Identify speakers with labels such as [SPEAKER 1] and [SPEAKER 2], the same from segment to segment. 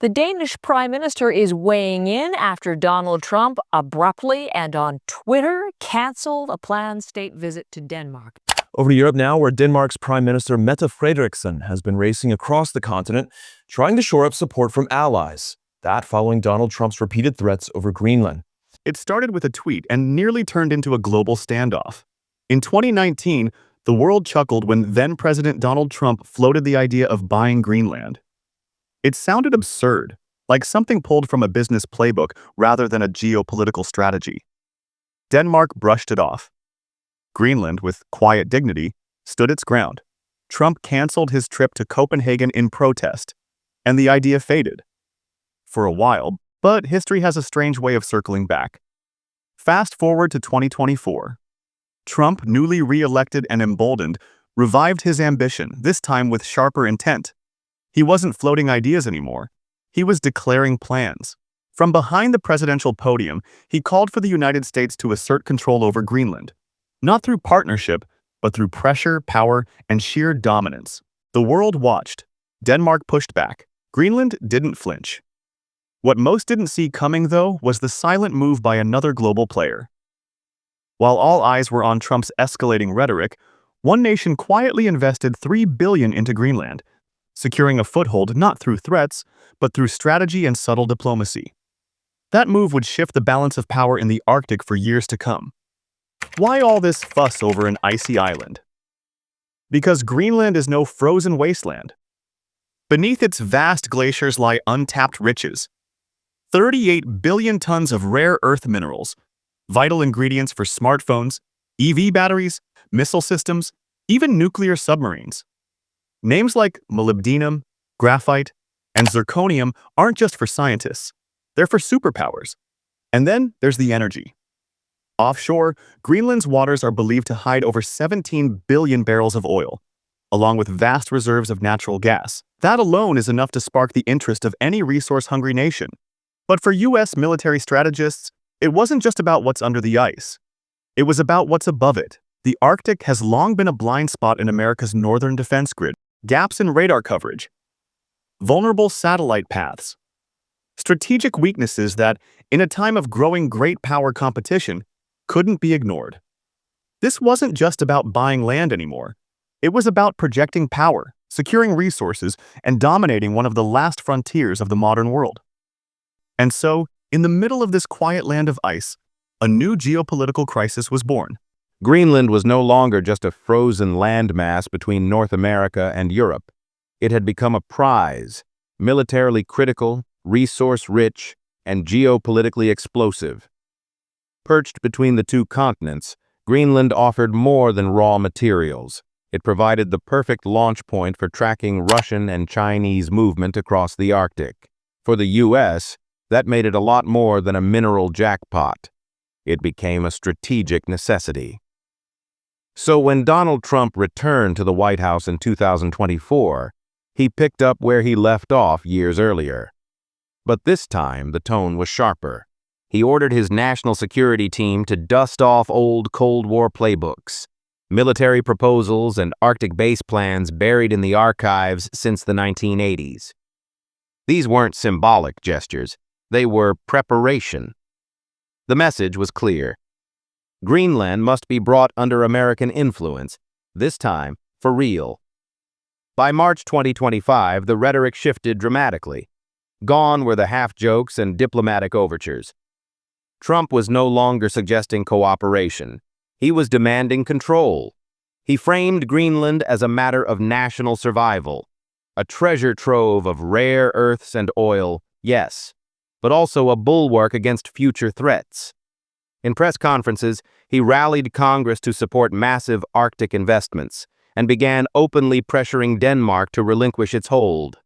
[SPEAKER 1] The Danish Prime Minister is weighing in after Donald Trump abruptly and on Twitter canceled a planned state visit to Denmark.
[SPEAKER 2] Over to Europe now, where Denmark's Prime Minister Mette Frederiksen has been racing across the continent, trying to shore up support from allies. That following Donald Trump's repeated threats over Greenland.
[SPEAKER 3] It started with a tweet and nearly turned into a global standoff. In 2019, the world chuckled when then-President Donald Trump floated the idea of buying Greenland. It sounded absurd, like something pulled from a business playbook rather than a geopolitical strategy. Denmark brushed it off. Greenland, with quiet dignity, stood its ground. Trump canceled his trip to Copenhagen in protest, and the idea faded. For a while, but history has a strange way of circling back. Fast forward to 2024. Trump, newly re-elected and emboldened, revived his ambition, this time with sharper intent. He wasn't floating ideas anymore. He was declaring plans. From behind the presidential podium, he called for the United States to assert control over Greenland. Not through partnership, but through pressure, power, and sheer dominance. The world watched. Denmark pushed back. Greenland didn't flinch. What most didn't see coming, though, was the silent move by another global player. While all eyes were on Trump's escalating rhetoric, one nation quietly invested $3 billion into Greenland, securing a foothold not through threats, but through strategy and subtle diplomacy. That move would shift the balance of power in the Arctic for years to come. Why all this fuss over an icy island? Because Greenland is no frozen wasteland. Beneath its vast glaciers lie untapped riches. 38 billion tons of rare earth minerals, vital ingredients for smartphones, EV batteries, missile systems, even nuclear submarines. Names like molybdenum, graphite, and zirconium aren't just for scientists. They're for superpowers. And then there's the energy. Offshore, Greenland's waters are believed to hide over 17 billion barrels of oil, along with vast reserves of natural gas. That alone is enough to spark the interest of any resource-hungry nation. But for U.S. military strategists, it wasn't just about what's under the ice. It was about what's above it. The Arctic has long been a blind spot in America's northern defense grid. Gaps in radar coverage, vulnerable satellite paths, strategic weaknesses that, in a time of growing great power competition, couldn't be ignored. This wasn't just about buying land anymore. It was about projecting power, securing resources, and dominating one of the last frontiers of the modern world. And so, in the middle of this quiet land of ice, a new geopolitical crisis was born.
[SPEAKER 4] Greenland was no longer just a frozen landmass between North America and Europe. It had become a prize, militarily critical, resource-rich, and geopolitically explosive. Perched between the two continents, Greenland offered more than raw materials. It provided the perfect launch point for tracking Russian and Chinese movement across the Arctic. For the U.S., that made it a lot more than a mineral jackpot. It became a strategic necessity. So when Donald Trump returned to the White House in 2024, he picked up where he left off years earlier. But this time, the tone was sharper. He ordered his national security team to dust off old Cold War playbooks, military proposals and Arctic base plans buried in the archives since the 1980s. These weren't symbolic gestures. They were preparation. The message was clear. Greenland must be brought under American influence, this time for real. By March 2025, the rhetoric shifted dramatically. Gone were the half-jokes and diplomatic overtures. Trump was no longer suggesting cooperation. He was demanding control. He framed Greenland as a matter of national survival, a treasure trove of rare earths and oil, yes, but also a bulwark against future threats. In press conferences, he rallied Congress to support massive Arctic investments and began openly pressuring Denmark to relinquish its hold.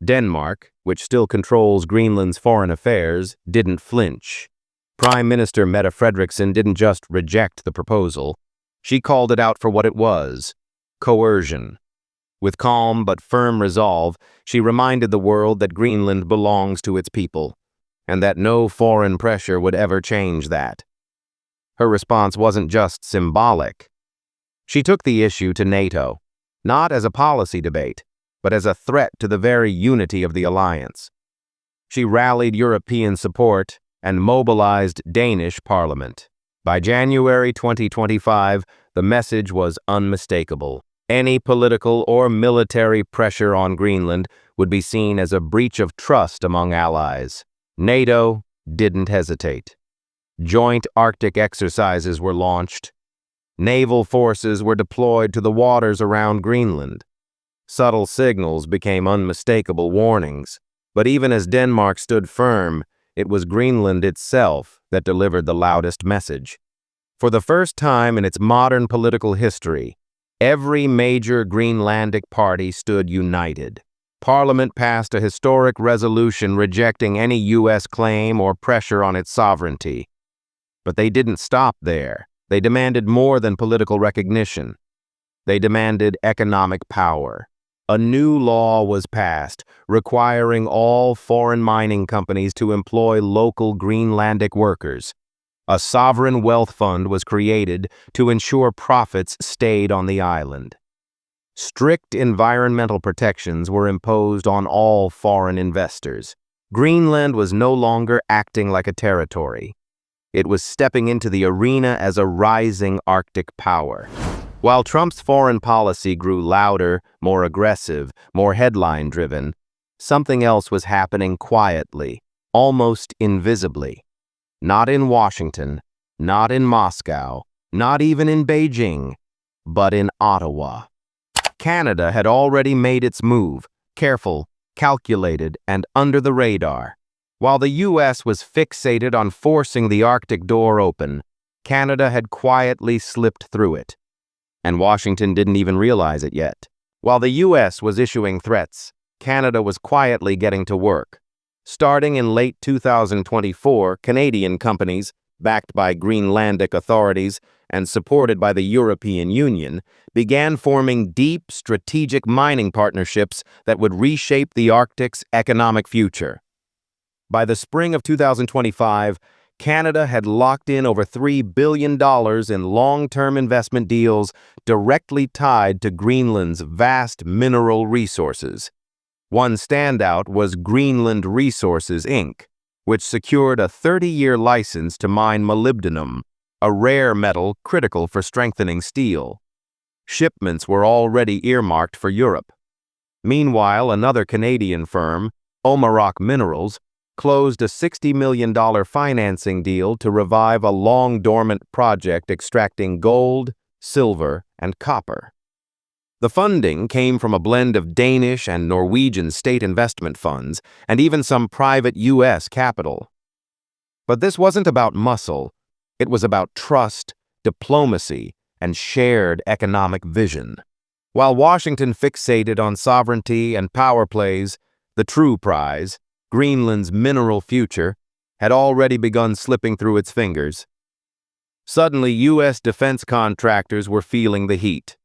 [SPEAKER 4] Denmark, which still controls Greenland's foreign affairs, didn't flinch. Prime Minister Mette Frederiksen didn't just reject the proposal. She called it out for what it was: coercion. With calm but firm resolve, she reminded the world that Greenland belongs to its people, and that no foreign pressure would ever change that. Her response wasn't just symbolic. She took the issue to NATO, not as a policy debate, but as a threat to the very unity of the alliance. She rallied European support and mobilized Danish parliament. By January 2025, the message was unmistakable. Any political or military pressure on Greenland would be seen as a breach of trust among allies. NATO didn't hesitate. Joint Arctic exercises were launched. Naval forces were deployed to the waters around Greenland. Subtle signals became unmistakable warnings, but even as Denmark stood firm, it was Greenland itself that delivered the loudest message. For the first time in its modern political history, every major Greenlandic party stood united. Parliament passed a historic resolution rejecting any U.S. claim or pressure on its sovereignty. But they didn't stop there. They demanded more than political recognition. They demanded economic power. A new law was passed requiring all foreign mining companies to employ local Greenlandic workers. A sovereign wealth fund was created to ensure profits stayed on the island. Strict environmental protections were imposed on all foreign investors. Greenland was no longer acting like a territory. It was stepping into the arena as a rising Arctic power. While Trump's foreign policy grew louder, more aggressive, more headline-driven, something else was happening quietly, almost invisibly. Not in Washington, not in Moscow, not even in Beijing, but in Ottawa. Canada had already made its move, careful, calculated, and under the radar. While the U.S. was fixated on forcing the Arctic door open, Canada had quietly slipped through it. And Washington didn't even realize it yet. While the U.S. was issuing threats, Canada was quietly getting to work. Starting in late 2024, Canadian companies, backed by Greenlandic authorities and supported by the European Union, began forming deep strategic mining partnerships that would reshape the Arctic's economic future. By the spring of 2025, Canada had locked in over $3 billion in long-term investment deals directly tied to Greenland's vast mineral resources. One standout was Greenland Resources, Inc., which secured a 30-year license to mine molybdenum, a rare metal critical for strengthening steel. Shipments were already earmarked for Europe. Meanwhile, another Canadian firm, Omarok Minerals, closed a $60 million financing deal to revive a long-dormant project extracting gold, silver, and copper. The funding came from a blend of Danish and Norwegian state investment funds, and even some private U.S. capital. But this wasn't about muscle. It was about trust, diplomacy, and shared economic vision. While Washington fixated on sovereignty and power plays, the true prize, Greenland's mineral future, had already begun slipping through its fingers. Suddenly, U.S. defense contractors were feeling the heat.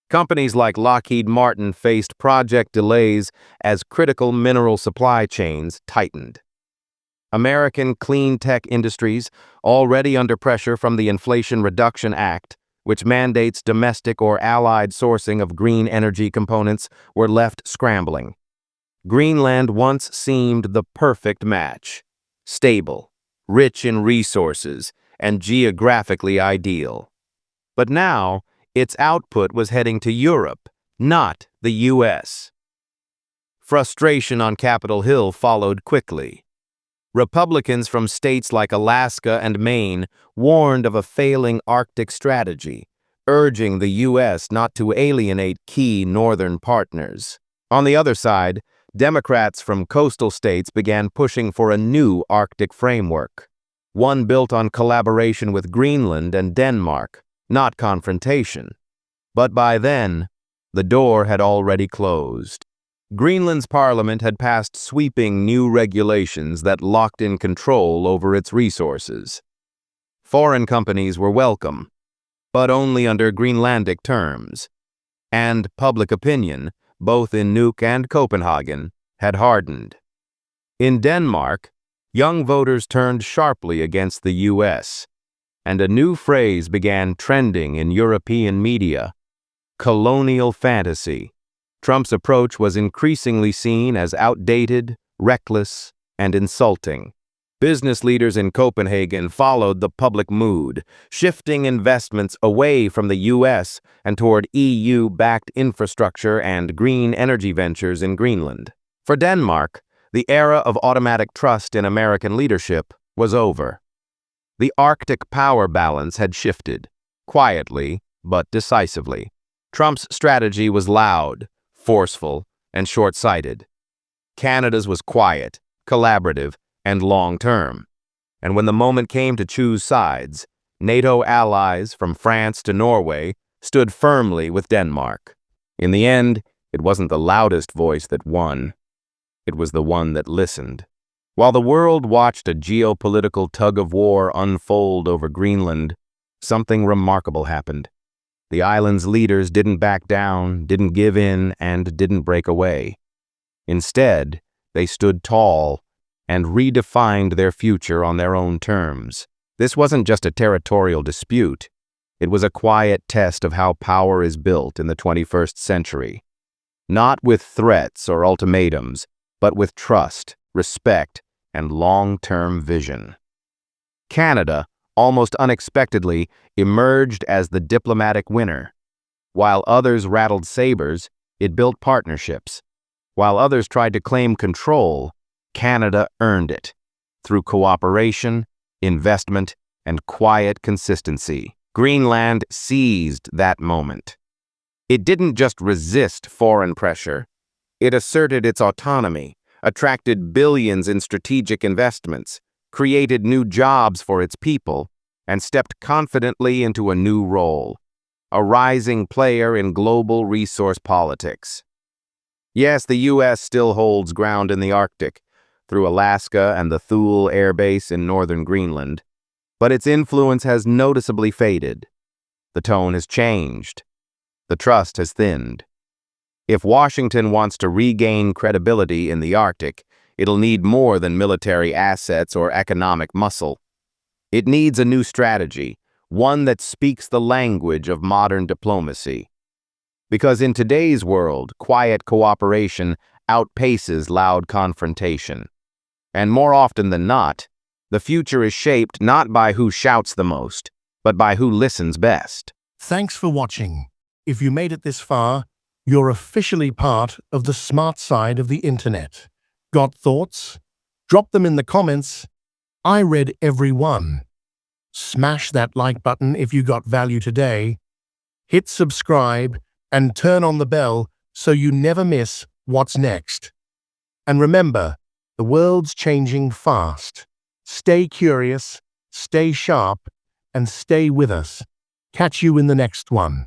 [SPEAKER 4] Companies like Lockheed Martin faced project delays as critical mineral supply chains tightened. American clean tech industries, already under pressure from the Inflation Reduction Act, which mandates domestic or allied sourcing of green energy components, were left scrambling. Greenland once seemed the perfect match. Stable, rich in resources, and geographically ideal. But now, its output was heading to Europe, not the U.S. Frustration on Capitol Hill followed quickly. Republicans from states like Alaska and Maine warned of a failing Arctic strategy, urging the U.S. not to alienate key northern partners. On the other side, Democrats from coastal states began pushing for a new Arctic framework, one built on collaboration with Greenland and Denmark, not confrontation. But by then, the door had already closed. Greenland's parliament had passed sweeping new regulations that locked in control over its resources. Foreign companies were welcome, but only under Greenlandic terms. And public opinion, both in Nuuk and Copenhagen, had hardened. In Denmark, young voters turned sharply against the U.S., and a new phrase began trending in European media: colonial fantasy. Trump's approach was increasingly seen as outdated, reckless, and insulting. Business leaders in Copenhagen followed the public mood, shifting investments away from the US and toward EU-backed infrastructure and green energy ventures in Greenland. For Denmark, the era of automatic trust in American leadership was over. The Arctic power balance had shifted, quietly but decisively. Trump's strategy was loud, forceful, and short-sighted. Canada's was quiet, collaborative, and long-term. And when the moment came to choose sides, NATO allies from France to Norway stood firmly with Denmark. In the end, it wasn't the loudest voice that won. It was the one that listened. While the world watched a geopolitical tug-of-war unfold over Greenland, something remarkable happened. The island's leaders didn't back down, didn't give in, and didn't break away. Instead, they stood tall and redefined their future on their own terms. This wasn't just a territorial dispute. It was a quiet test of how power is built in the 21st century. Not with threats or ultimatums, but with trust, respect, and long-term vision. Canada, almost unexpectedly, emerged as the diplomatic winner. While others rattled sabers, it built partnerships. While others tried to claim control, Canada earned it through cooperation, investment, and quiet consistency. Greenland seized that moment. It didn't just resist foreign pressure. It asserted its autonomy, attracted billions in strategic investments, created new jobs for its people, and stepped confidently into a new role, a rising player in global resource politics. Yes, the U.S. still holds ground in the Arctic, through Alaska and the Thule Air Base in northern Greenland, but its influence has noticeably faded. The tone has changed. The trust has thinned. If Washington wants to regain credibility in the Arctic, it'll need more than military assets or economic muscle. It needs a new strategy, one that speaks the language of modern diplomacy. Because in today's world, quiet cooperation outpaces loud confrontation. And more often than not, the future is shaped not by who shouts the most, but by who listens best.
[SPEAKER 5] Thanks for watching. If you made it this far, you're officially part of the smart side of the internet. Got thoughts? Drop them in the comments. I read every one. Smash that like button if you got value today. Hit subscribe and turn on the bell so you never miss what's next. And remember, the world's changing fast. Stay curious, stay sharp, and stay with us. Catch you in the next one.